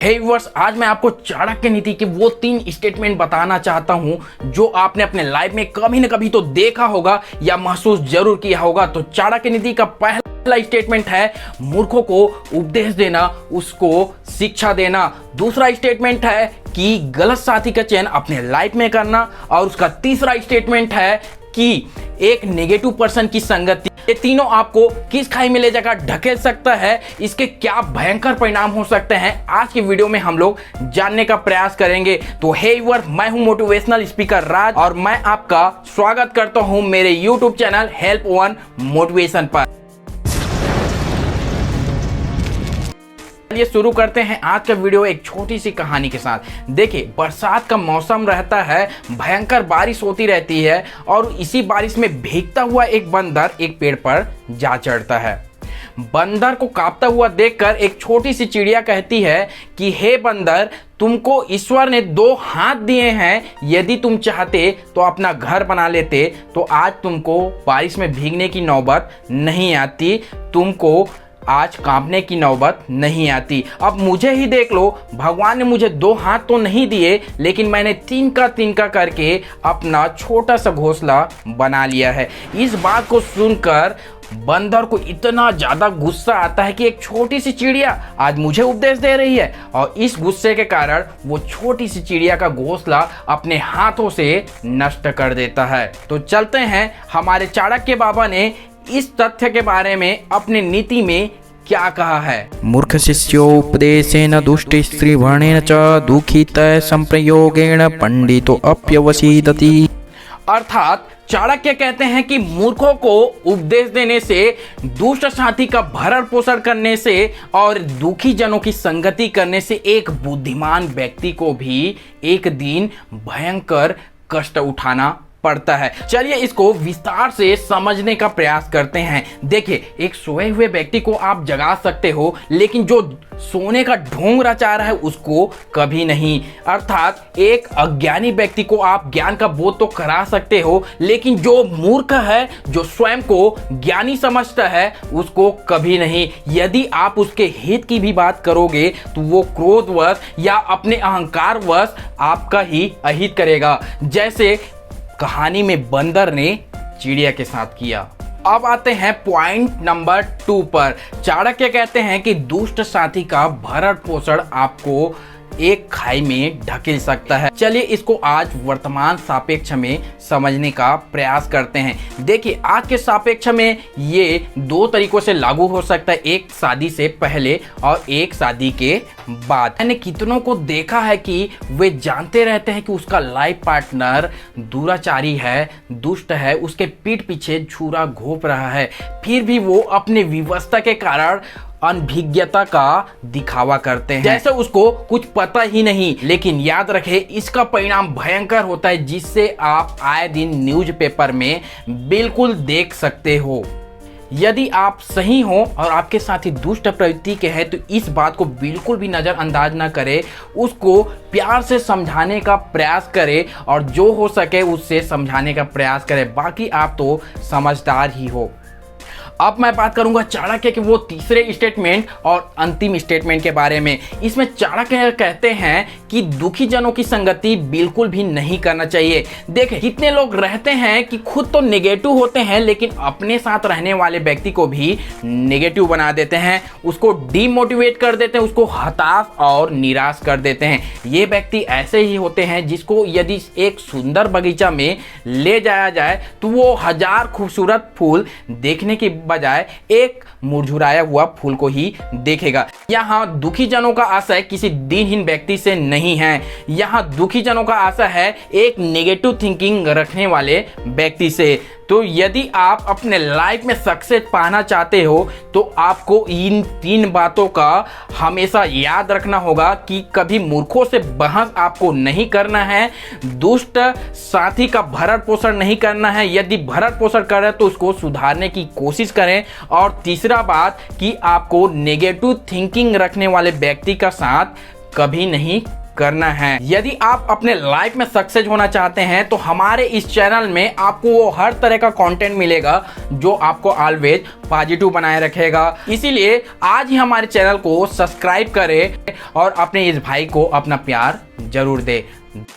हे viewers, आज मैं आपको चाणक्य नीति के वो 3 स्टेटमेंट बताना चाहता हूं जो आपने अपने लाइफ में कभी न कभी तो देखा होगा या महसूस जरूर किया होगा। तो चाणक्य नीति का पहला स्टेटमेंट है मूर्खों को उपदेश देना, उसको शिक्षा देना। दूसरा स्टेटमेंट है कि गलत साथी का चयन अपने लाइफ में करना, और उसका तीसरा स्टेटमेंट है कि एक नेगेटिव पर्सन की संगति, ये तीनों आपको किस खाई में ले जाकर ढकेल सकता है, इसके क्या भयंकर परिणाम हो सकते हैं, आज की वीडियो में हम लोग जानने का प्रयास करेंगे। तो हे व्यूअर, मैं हूं मोटिवेशनल स्पीकर राज और मैं आपका स्वागत करता हूं मेरे YouTube channel help one motivation पर। चलिए शुरू करते हैं आज का वीडियो एक छोटी सी कहानी के साथ। देखिए, बरसात का मौसम रहता है, भयंकर बारिश होती रहती है और इसी बारिश में भीगता हुआ एक बंदर एक पेड़ पर जा चढ़ता है। बंदर को कांपता हुआ देखकर एक छोटी सी चिड़िया कहती है कि हे बंदर, तुमको ईश्वर ने 2 हाथ दिए हैं, यदि तुम चाहते तो अपना घर बना लेते तो आज तुमको बारिश में भीगने की नौबत नहीं आती, तुमको आज कांपने की नौबत नहीं आती। अब मुझे ही देख लो, भगवान ने मुझे 2 हाथ तो नहीं दिए, लेकिन मैंने तिनका करके अपना छोटा सा घोंसला बना लिया है। इस बात को सुनकर बंदर को इतना ज्यादा गुस्सा आता है कि एक छोटी सी चिड़िया आज मुझे उपदेश दे रही है, और इस गुस्से के कारण वो छोटी सी चिड़िया का घोंसला अपने हाथों से नष्ट कर देता है। तो चलते हैं, हमारे चाणक्य बाबा ने इस तथ्य के बारे में अपनी नीति में क्या कहा है। मूर्ख शिष्योपदेशेन दुष्ट स्त्रीभणेन च दुखित संप्रयोगेण पंडितो अप्यवसीदति। अर्थात चाणक्य कहते हैं कि मूर्खों को उपदेश देने से, दुष्ट साथी का भरण पोषण करने से और दुखी जनों की संगति करने से एक बुद्धिमान व्यक्ति को भी एक दिन भयंकर कष्ट उठाना पड़ता है। चलिए इसको विस्तार से समझने का प्रयास करते हैं। देखिए, एक सोए हुए व्यक्ति को आप जगा सकते हो, लेकिन जो सोने का ढोंग रचा रहा है उसको कभी नहीं। अर्थात एक अज्ञानी व्यक्ति को आप ज्ञान का बोध तो करा सकते हो, लेकिन जो मूर्ख है, जो स्वयं को ज्ञानी समझता है, उसको कभी नहीं। यदि आप उसके हित की भी बात करोगे तो वो क्रोधवश या अपने अहंकारवश आपका ही अहित करेगा, जैसे कहानी में बंदर ने चिड़िया के साथ किया। अब आते हैं पॉइंट नंबर 2 पर। चाणक्य कहते हैं कि दुष्ट साथी का भरण पोषण आपको एक खाई में ढकेल सकता है। चलिए इसको आज वर्तमान सापेक्ष में समझने का प्रयास करते हैं। देखिए, आज के सापेक्ष में ये 2 तरीकों से लागू हो सकता है, एक शादी से पहले और एक शादी के बाद। मैंने कितनों को देखा है कि वे जानते रहते हैं कि उसका लाइफ पार्टनर दुराचारी है, दुष्ट है, उसके पीठ पीछे छुरा घोंप रहा है, फिर भी वो अपने विवशता के कारण अनभिज्ञता का दिखावा करते हैं, जैसे उसको कुछ पता ही नहीं। लेकिन याद रखें, इसका परिणाम भयंकर होता है, जिससे आप आए दिन न्यूज़पेपर में बिल्कुल देख सकते हो। यदि आप सही हो और आपके साथी दुष्ट प्रवृत्ति के हैं तो इस बात को बिल्कुल भी नज़रअंदाज ना करें, उसको प्यार से समझाने का प्रयास करें और जो हो सके उससे समझाने का प्रयास करें। बाकी आप तो समझदार ही हो। अब मैं बात करूंगा चाणक्य के वो तीसरे स्टेटमेंट और अंतिम स्टेटमेंट के बारे में। इसमें चाणक्य कहते हैं कि दुखी जनों की संगति बिल्कुल भी नहीं करना चाहिए। देखें, कितने लोग रहते हैं कि खुद तो नेगेटिव होते हैं, लेकिन अपने साथ रहने वाले व्यक्ति को भी नेगेटिव बना देते हैं, उसको डीमोटिवेट कर देते हैं, उसको हताश और निराश कर देते हैं। ये व्यक्ति ऐसे ही होते हैं जिसको यदि एक सुंदर बगीचा में ले जाया जाए तो वो 1000 खूबसूरत फूल देखने की बजाय एक मुरझुराया हुआ फूल को ही देखेगा। यहाँ दुखी जनों का आशय किसी दीनहीन व्यक्ति से नहीं है, यहाँ दुखी जनों का आशय है एक नेगेटिव थिंकिंग रखने वाले व्यक्ति से। तो यदि आप अपने लाइफ में सक्सेस पाना चाहते हो तो आपको इन 3 बातों का हमेशा याद रखना होगा कि कभी मूर्खों से बहस आपको नहीं करना है, दुष्ट साथी का भरण पोषण नहीं करना है, यदि भरण पोषण करें तो उसको सुधारने की कोशिश करें, और तीसरा बात कि आपको नेगेटिव थिंकिंग रखने वाले व्यक्ति का साथ कभी नहीं करना है। यदि आप अपने लाइफ में सक्सेस होना चाहते हैं तो हमारे इस चैनल में आपको वो हर तरह का कंटेंट मिलेगा जो आपको ऑलवेज पॉजिटिव बनाए रखेगा। इसीलिए आज ही हमारे चैनल को सब्सक्राइब करें और अपने इस भाई को अपना प्यार जरूर दे।